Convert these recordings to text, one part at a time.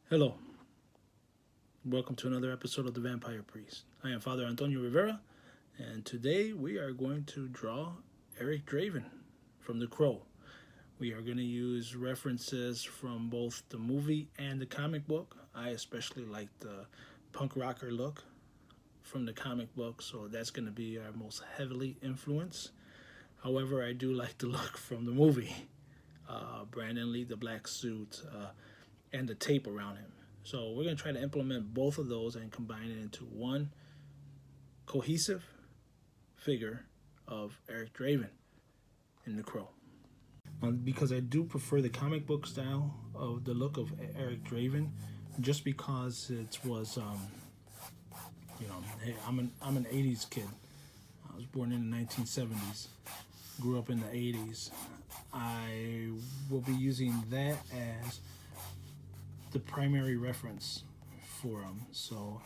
Hello, welcome to another episode of The Vampire Priest. I am Father Antonio Rivera, and today we are going to draw Eric Draven from The Crow. We are going to use references from both the movie and the comic book. I especially like the punk rocker look from the comic book, so that's going to be our most heavily influenced. However, I do like the look from the movie. Brandon Lee, the black suit, and the tape around him. So we're going to try to implement both of those and combine it into one cohesive figure of Eric Draven in The Crow. Because I do prefer the comic book style of the look of Eric Draven, just because it was, hey, I'm an '80s kid. I was born in the 1970s, grew up in the '80s. I will be using that as the primary reference for him. So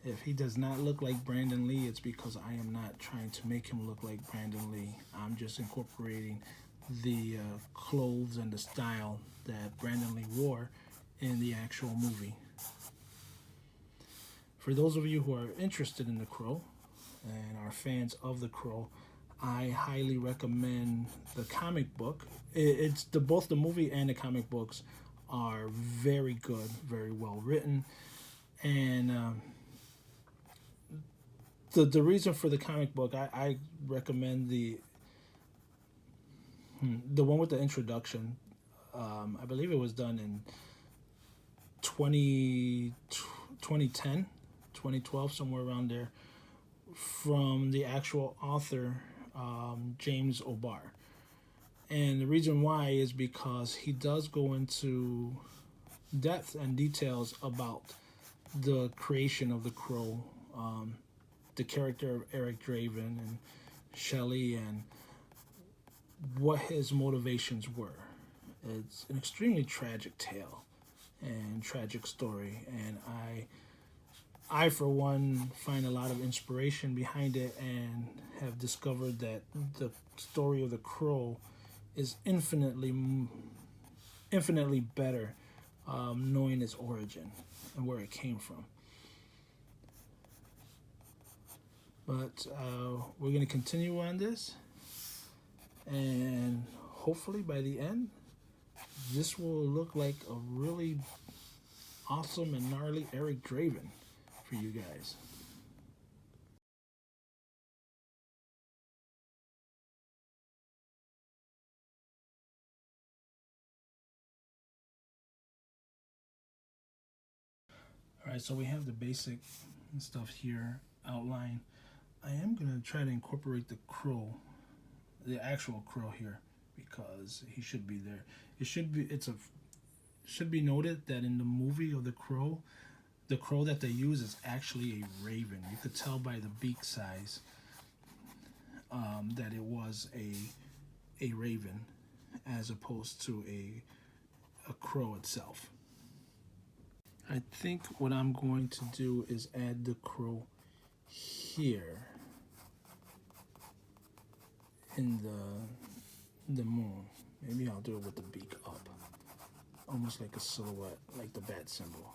if he does not look like Brandon Lee, it's because I am not trying to make him look like Brandon Lee. I'm just incorporating the clothes and the style that Brandon Lee wore in the actual movie. For those of you who are interested in The Crow and are fans of The Crow, I highly recommend the comic book. It's both the movie and the comic books are very good, very well written, and the reason for the comic book, I recommend the one with the introduction. I believe it was done in 2010, 2012, somewhere around there, from the actual author, James O'Barr. And the reason why is because he does go into depth and details about the creation of the Crow, the character of Eric Draven and Shelley, and what his motivations were. It's an extremely tragic tale and tragic story, and I for one find a lot of inspiration behind it, and have discovered that the story of the Crow is infinitely better, knowing its origin and where it came from. But we're going to continue on this, and hopefully by the end, this will look like a really awesome and gnarly Eric Draven for you guys. All right, so we have the basic stuff here outlined. I am going to try to incorporate the crow, the actual crow here, because he should be there. Should be noted that in the movie of the crow that they use is actually a raven. You could tell by the beak size that it was a raven as opposed to a crow itself. I think what I'm going to do is add the crow here in the moon. Maybe I'll do it with the beak up, almost like a silhouette, like the bat symbol.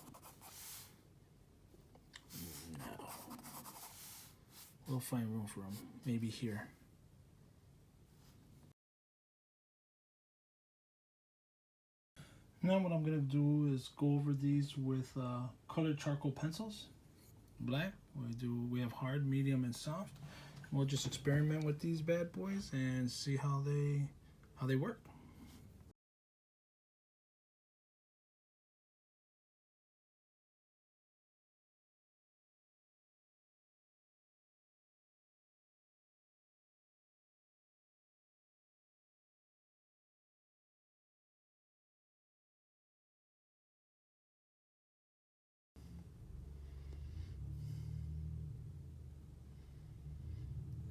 Now we'll find room for him, maybe here. Now what I'm gonna do is go over these with colored charcoal pencils, black. We have hard, medium, and soft. We'll just experiment with these bad boys and see how they work.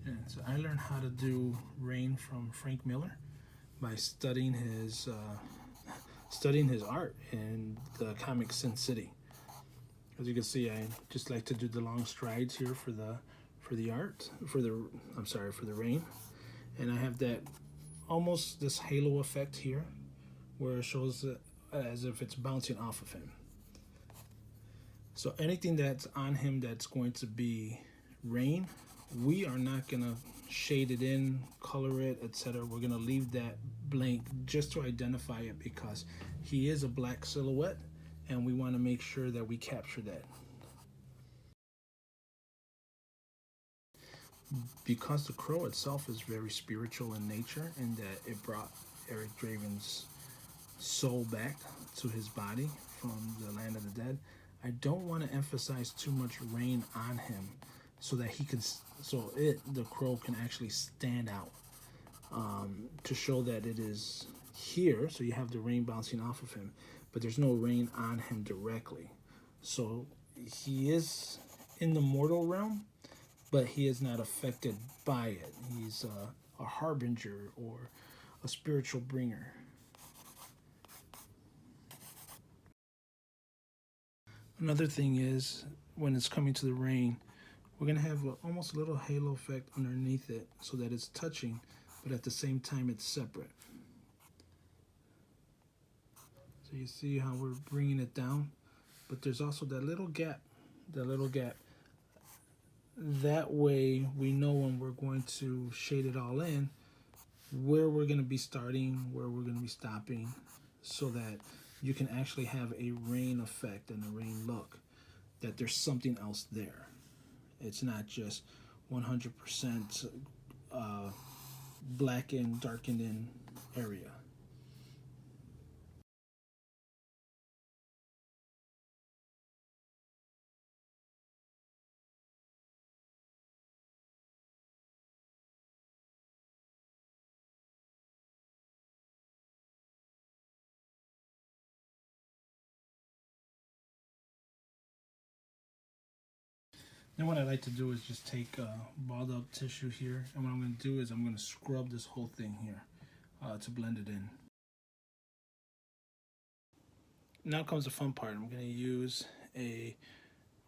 And so I learned how to do Rain from Frank Miller by studying his art in the comic Sin City. As you can see, I just like to do the long strides here for the art, for the rain, and I have that almost this halo effect here, where it shows as if it's bouncing off of him. So anything that's on him that's going to be rain, we are not going to shade it in, color it, etc. We're going to leave that blank just to identify it, because he is a black silhouette and we want to make sure that we capture that. Because the crow itself is very spiritual in nature, in that it brought Eric Draven's soul back to his body from the land of the dead, I don't want to emphasize too much rain on him, so that the crow can actually stand out, to show that it is here. So you have the rain bouncing off of him, but there's no rain on him directly. So he is in the mortal realm, but he is not affected by it. He's a harbinger or a spiritual bringer. Another thing is, when it's coming to the rain, we're going to have almost a little halo effect underneath it, so that it's touching, but at the same time it's separate. So you see how we're bringing it down, but there's also that little gap, That way we know when we're going to shade it all in, where we're going to be starting, where we're going to be stopping, so that you can actually have a rain effect and a rain look, that there's something else there. It's not just 100% blackened, darkened in area. Then what I like to do is just take balled up tissue here, and what I'm going to do is I'm going to scrub this whole thing here to blend it in. Now comes the fun part. I'm going to use a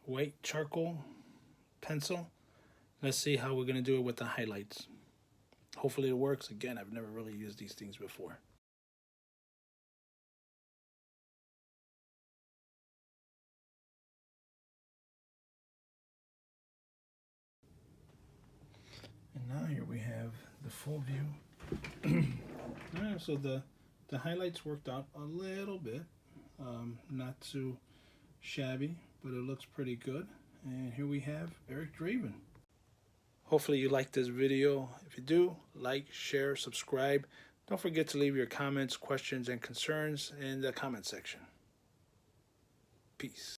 white charcoal pencil. Let's see how we're going to do it with the highlights. Hopefully it works. Again, I've never really used these things before. And now here we have the full view. Alright, so the highlights worked out a little bit. Not too shabby, but it looks pretty good. And here we have Eric Draven. Hopefully you liked this video. If you do, like, share, subscribe. Don't forget to leave your comments, questions, and concerns in the comment section. Peace.